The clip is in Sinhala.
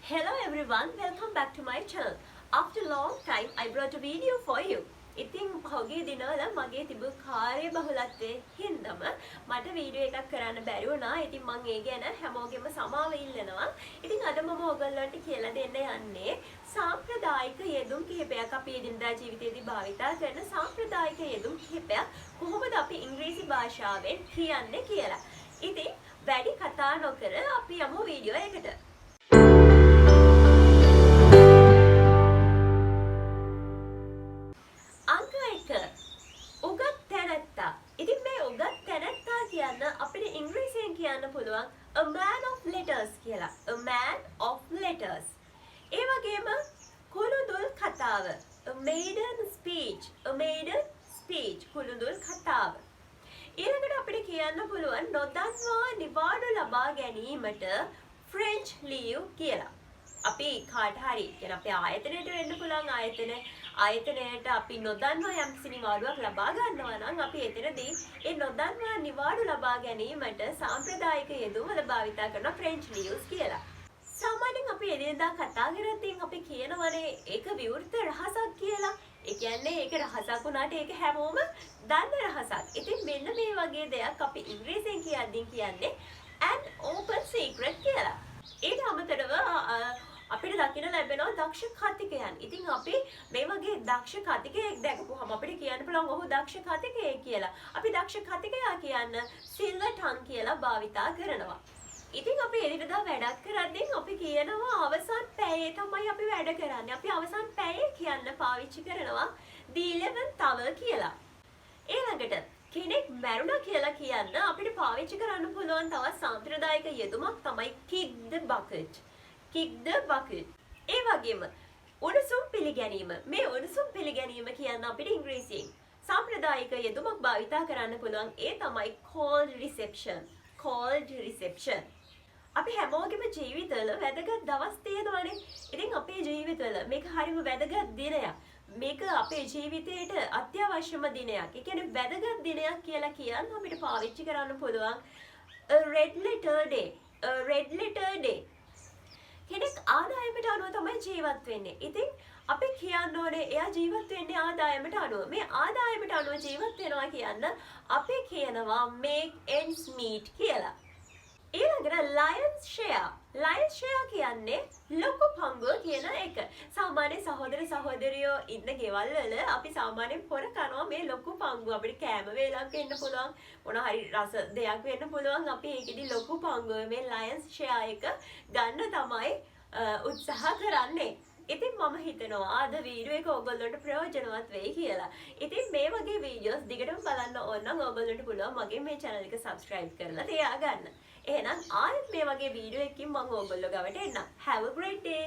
Hello everyone, welcome back to my channel. After a long time, I brought a video for you. ඉතින් පහුගිය දිනවල මගේ තිබු කාර්ය බහුලත්වයේ හින්දාම මට වීඩියෝ එකක් කරන්න බැරි වුණා. ඉතින් මම ඒ ගැන හැමෝගෙම සමාව ඉල්ලනවා. ඉතින් අද මම ඔයගොල්ලන්ට කියලා දෙන්න යන්නේ සාම්ප්‍රදායික යෙදුම් කිහිපයක් අපි එදිනදා ජීවිතයේදී භාවිතා කරන සාම්ප්‍රදායික යෙදුම් කිහිපයක් කොහොමද අපි ඉංග්‍රීසි භාෂාවෙන් කියන්නේ කියලා. ඉතින් වැඩි කතා නොකර අපි යමු වීඩියෝ එකට. උගත් තැනැත්තා. ඉතින් මේ උගත් තැනැත්තා කියන්න අපිට ඉංග්‍රීසියෙන් කියන්න පුළුවන් a man of letters කියලා. a man of letters. ඒ වගේම කුළුඳුල් කතාව. a maiden speech. a maiden speech. කුළුඳුල් කතාව. ඊළඟට අපිට කියන්න පුළුවන් නොදන්වා නිවාඩු ලබා ගැනීමට French leave කියලා. අපි කාට හරි කියන අපේ ආයතනයට වෙන්න පුළුවන් ආයතනයට අපි නොදන්වා යම්කිසි නිවාඩුවක් ලබා ගන්නවා නම් අපි එතනදී ඒ නොදන්වා නිවාඩු ලබා ගැනීමට සාම්ප්‍රදායික යෙදුම් වල භාවිතා කරන French leaves කියලා. සාමාන්‍යයෙන් අපි එදිනෙදා කතා කරද්දී අපි කියනවනේ ඒක විවෘත රහසක් කියලා. ඒ කියන්නේ ඒක රහසක් වුණාට ඒක හැමෝම දන්න රහසක්. ඉතින් මෙන්න මේ වගේ දෙයක් අපි ඉංග්‍රීසියෙන් කියන්නේ an open secret කියලා. ඊට අමතරව අපිට දකින්න ලැබෙනවා දක්ෂ කතිකයන්. ඉතින් අපි මේ වගේ දක්ෂ කතිකයෙක් දැකපුවම අපිට කියන්න පුළුවන් ඔහු දක්ෂ කතිකයෙක් කියලා. අපි දක්ෂ කතිකයා කියන්න silver tongue කියලා භාවිතා කරනවා. ඉතින් අපි එදිනෙදා වැඩක් කරද්දී අපි කියනවා අවසන් පැයේ තමයි අපි වැඩ කරන්නේ. අපි අවසන් පැයේ කියන්න පාවිච්චි කරනවා the 11th hour කියලා. ඊළඟට කෙනෙක් මැරුණා කියලා කියන්න අපිට පාවිච්චි කරන්න පුළුවන් තවත් සාම්ප්‍රදායික යෙදුමක් තමයි kick the bucket. kick the bucket. ඒ වගේම උණුසුම් පිළිගැනීම. මේ උණුසුම් පිළිගැනීම කියන්න අපිට ඉංග්‍රීසියෙන් සාම්ප්‍රදායික යෙදුමක් භාවිතා කරන්න පුළුවන්. ඒ තමයි cold reception. cold reception. අපි හැමෝගෙම ජීවිතවල වැදගත් දවස් තියෙනවානේ. ඉතින් අපේ ජීවිතවල මේක හරිම වැදගත් දිනයක්. මේක අපේ ජීවිතේට අත්‍යවශ්‍යම දිනයක්. ඒ කියන්නේ වැදගත් දිනයක් කියලා කියන්න අපිට පාවිච්චි කරන්න පුළුවන් a red letter day. a red letter day. කෙනෙක් ආදායමට අනුව තමයි ජීවත් වෙන්නේ. ඉතින් අපි කියන්න ඕනේ එයා ජීවත් වෙන්නේ ආදායමට අනුව. මේ ආදායමට අනුව ජීවත් වෙනවා කියන්න අපි කියනවා make ends meet කියලා. ඊළඟට lion's share. lion's share කියන්නේ ලොකු පංගුව කියන එක. සාමාන්‍ය සහෝදර සහෝදරියෝ ඉන්න ගෙවල් වල අපි සාමාන්‍යයෙන් පොර කරනවා මේ ලොකු පංගුව. අපිට කෑම වේලක් වෙන්න පුළුවන්, මොන හරි රස දෙයක් වෙන්න පුළුවන්. අපි ඒකෙදි ලොකු පංගුව මේ lion's share එක ගන්න තමයි උත්සාහ කරන්නේ. ඉතින් මම හිතනවා අද වීඩියෝ එක ඔයගොල්ලන්ට ප්‍රයෝජනවත් වෙයි කියලා. ඉතින් මේ වගේ වීඩියෝස් දිගටම බලන්න ඕන නම් ඔයගොල්ලන්ට පුළුවන් මගේ මේ channel එක subscribe කරලා තියාගන්න. එහෙනම් ආයෙත් මේ වගේ වීඩියෝ එකකින් මම ඔයගොල්ලෝ ගාවට එන්නම්. Have a great day.